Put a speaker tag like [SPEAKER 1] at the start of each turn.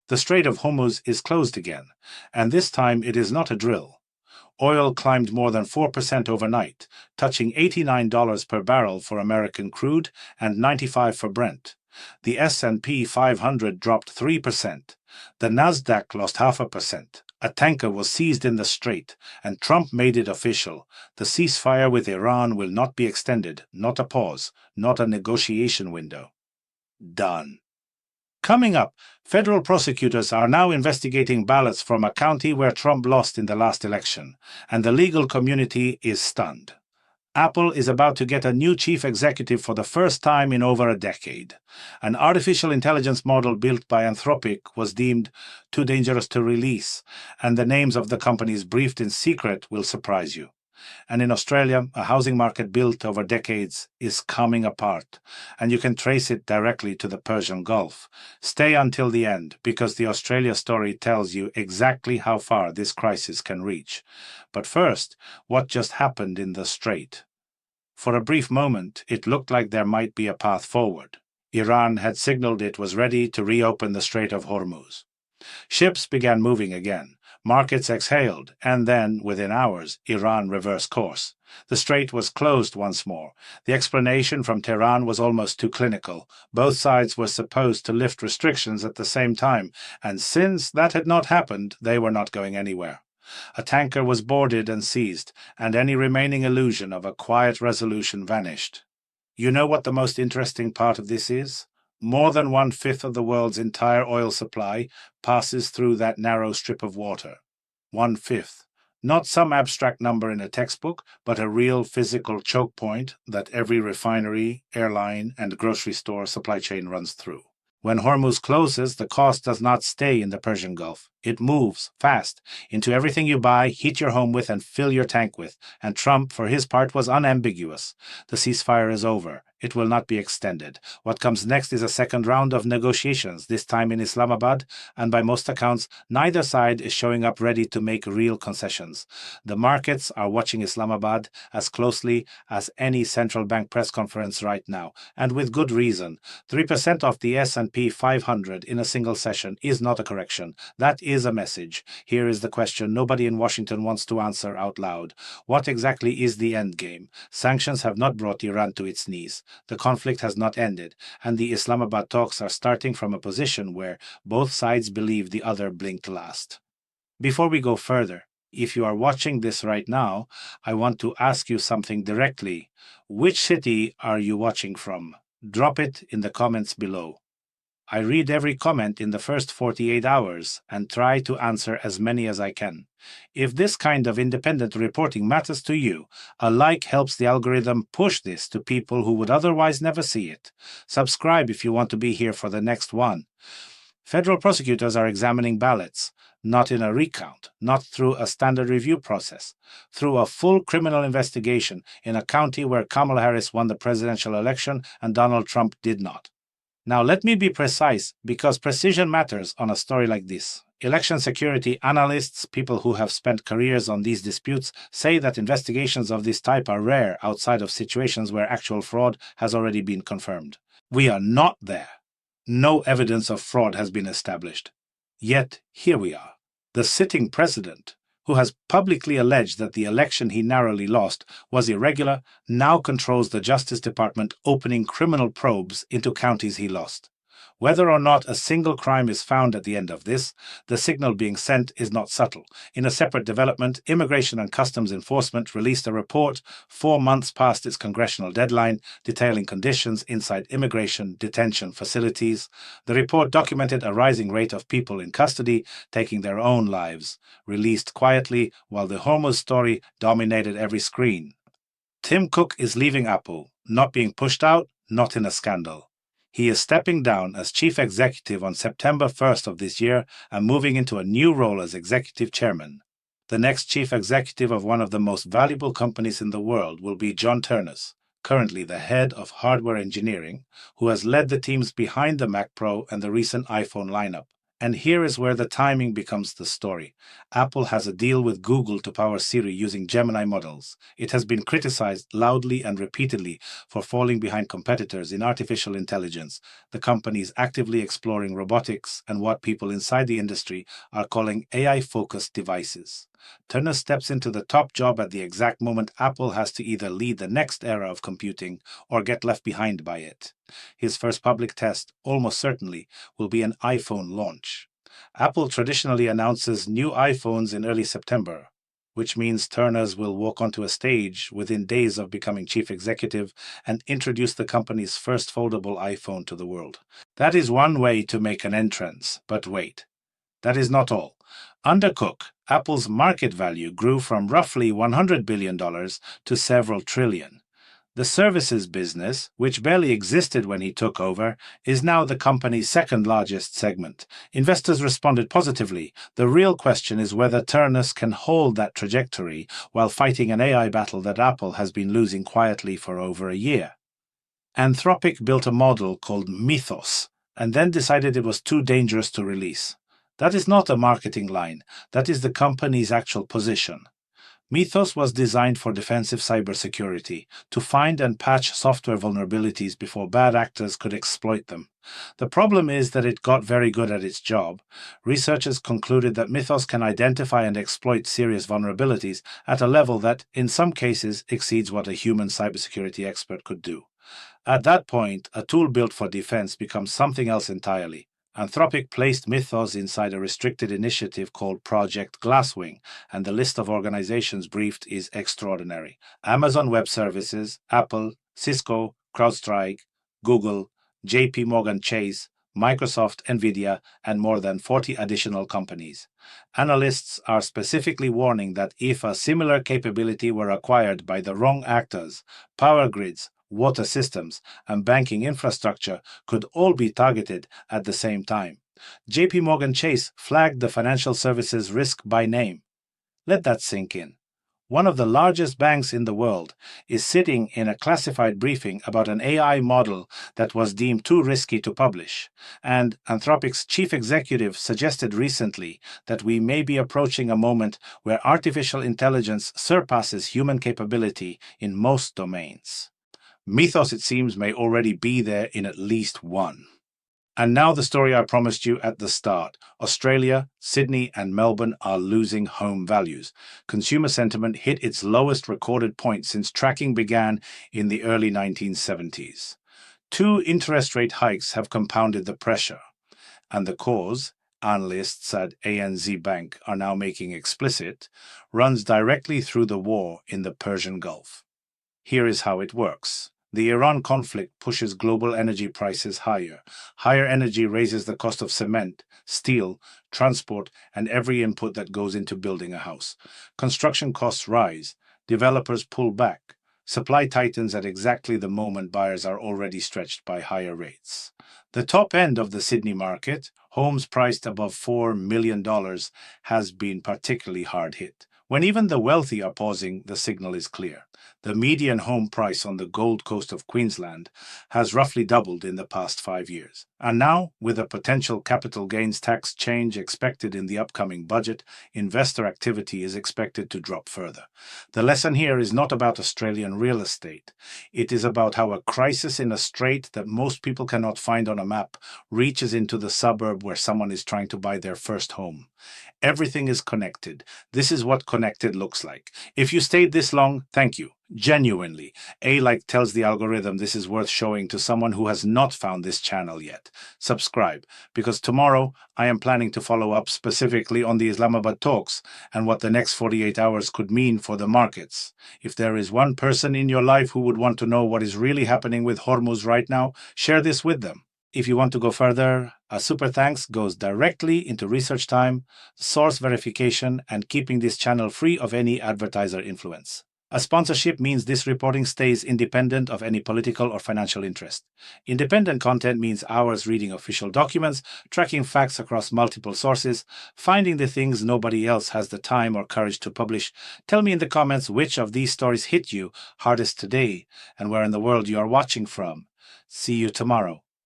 [SPEAKER 1] The Strait of Hormuz is closed again, and this time it is not a drill. Oil climbed more than 4% overnight, touching $89 per barrel for American crude and $95 for Brent. The S&P 500 dropped 3%. The Nasdaq lost 0.5%. A tanker was seized in the strait, and Trump made it official. The ceasefire with Iran will not be extended, not a pause, not a negotiation window. Done. Coming up, federal prosecutors are now investigating ballots from a county where Trump lost in the last election, and the legal community is stunned. Apple is about to get a new chief executive for the first time in over a decade. An artificial intelligence model built by Anthropic was deemed too dangerous to release, and the names of the companies briefed in secret will surprise you. And in Australia, a housing market built over decades is coming apart, and you can trace it directly to the Persian Gulf. Stay until the end, because the Australia story tells you exactly how far this crisis can reach. But first, what just happened in the Strait? For a brief moment, it looked like there might be a path forward. Iran had signaled it was ready to reopen the Strait of Hormuz. Ships began moving again. Markets exhaled, and then, within hours, Iran reversed course. The strait was closed once more. The explanation from Tehran was almost too clinical. Both sides were supposed to lift restrictions at the same time, and since that had not happened, they were not going anywhere. A tanker was boarded and seized, and any remaining illusion of a quiet resolution vanished. You know what the most interesting part of this is? More than 1/5 of the world's entire oil supply passes through that narrow strip of water. 1/5. Not some abstract number in a textbook, but a real physical choke point that every refinery, airline, and grocery store supply chain runs through. When Hormuz closes, the cost does not stay in the Persian Gulf. It moves fast into everything you buy, heat your home with, and fill your tank with. And Trump, for his part, was unambiguous. The ceasefire is over. It will not be extended. What comes next is a second round of negotiations, this time in Islamabad, and by most accounts, neither side is showing up ready to make real concessions. The markets are watching Islamabad as closely as any central bank press conference right now, and with good reason. 3% of the S&P 500 in a single session is not a correction. That is a message. Here is the question nobody in Washington wants to answer out loud. What exactly is the end game? Sanctions have not brought Iran to its knees. The conflict has not ended, and the Islamabad talks are starting from a position where both sides believe the other blinked last. Before we go further, if you are watching this right now, I want to ask you something directly. Which city are you watching from? Drop it in the comments below. I read every comment in the first 48 hours and try to answer as many as I can. If this kind of independent reporting matters to you, a like helps the algorithm push this to people who would otherwise never see it. Subscribe if you want to be here for the next one. Federal prosecutors are examining ballots, not in a recount, not through a standard review process, through a full criminal investigation in a county where Kamala Harris won the presidential election and Donald Trump did not. Now, let me be precise, because precision matters on a story like this. Election security analysts, people who have spent careers on these disputes, say that investigations of this type are rare outside of situations where actual fraud has already been confirmed. We are not there. No evidence of fraud has been established. Yet, here we are. The sitting president, who has publicly alleged that the election he narrowly lost was irregular, now controls the Justice Department opening criminal probes into counties he lost. Whether or not a single crime is found at the end of this, the signal being sent is not subtle. In a separate development, Immigration and Customs Enforcement released a report 4 months past its congressional deadline detailing conditions inside immigration detention facilities. The report documented a rising rate of people in custody taking their own lives, released quietly while the Hormuz story dominated every screen. Tim Cook is leaving Apple, not being pushed out, not in a scandal. He is stepping down as chief executive on September 1st of this year and moving into a new role as executive chairman. The next chief executive of one of the most valuable companies in the world will be John Ternus, currently the head of hardware engineering, who has led the teams behind the Mac Pro and the recent iPhone lineup. And here is where the timing becomes the story. Apple has a deal with Google to power Siri using Gemini models. It has been criticized loudly and repeatedly for falling behind competitors in artificial intelligence. The company is actively exploring robotics and what people inside the industry are calling AI-focused devices. Ternus steps into the top job at the exact moment Apple has to either lead the next era of computing or get left behind by it. His first public test, almost certainly, will be an iPhone launch. Apple traditionally announces new iPhones in early September, which means Ternus will walk onto a stage within days of becoming chief executive and introduce the company's first foldable iPhone to the world. That is one way to make an entrance, but wait. That is not all. Under Cook, Apple's market value grew from roughly $100 billion to several trillion. The services business, which barely existed when he took over, is now the company's second largest segment. Investors responded positively. The real question is whether Ternus can hold that trajectory while fighting an AI battle that Apple has been losing quietly for over a year. Anthropic built a model called Mythos and then decided it was too dangerous to release. That is not a marketing line. That is the company's actual position. Mythos was designed for defensive cybersecurity, to find and patch software vulnerabilities before bad actors could exploit them. The problem is that it got very good at its job. Researchers concluded that Mythos can identify and exploit serious vulnerabilities at a level that, in some cases, exceeds what a human cybersecurity expert could do. At that point, a tool built for defense becomes something else entirely. Anthropic placed Mythos inside a restricted initiative called Project Glasswing, and the list of organizations briefed is extraordinary. Amazon Web Services, Apple, Cisco, CrowdStrike, Google, JP Morgan Chase, Microsoft, Nvidia, and more than 40 additional companies. Analysts are specifically warning that if a similar capability were acquired by the wrong actors, power grids, water systems, and banking infrastructure could all be targeted at the same time. JP Morgan Chase flagged the financial services risk by name. Let that sink in. One of the largest banks in the world is sitting in a classified briefing about an AI model that was deemed too risky to publish, and Anthropic's chief executive suggested recently that we may be approaching a moment where artificial intelligence surpasses human capability in most domains. Mythos, it seems, may already be there in at least one. And now the story I promised you at the start. Australia, Sydney, and Melbourne are losing home values. Consumer sentiment hit its lowest recorded point since tracking began in the early 1970s. 2 interest rate hikes have compounded the pressure. And the cause, analysts at ANZ Bank are now making explicit, runs directly through the war in the Persian Gulf. Here is how it works. The Iran conflict pushes global energy prices higher. Higher energy raises the cost of cement, steel, transport, and every input that goes into building a house. Construction costs rise. Developers pull back. Supply tightens at exactly the moment buyers are already stretched by higher rates. The top end of the Sydney market, homes priced above $4 million, has been particularly hard hit. When even the wealthy are pausing, the signal is clear. The median home price on the Gold Coast of Queensland has roughly doubled in the past 5 years. And now, with a potential capital gains tax change expected in the upcoming budget, investor activity is expected to drop further. The lesson here is not about Australian real estate. It is about how a crisis in a strait that most people cannot find on a map reaches into the suburb where someone is trying to buy their first home. Everything is connected. This is what connected looks like. If you stayed this long, thank you. Genuinely. A-like tells the algorithm this is worth showing to someone who has not found this channel yet. Subscribe, because tomorrow I am planning to follow up specifically on the Islamabad talks and what the next 48 hours could mean for the markets. If there is one person in your life who would want to know what is really happening with Hormuz right now, share this with them. If you want to go further, a super thanks goes directly into research time, source verification, and keeping this channel free of any advertiser influence. A sponsorship means this reporting stays independent of any political or financial interest. Independent content means hours reading official documents, tracking facts across multiple sources, finding the things nobody else has the time or courage to publish. Tell me in the comments which of these stories hit you hardest today and where in the world you are watching from. See you tomorrow.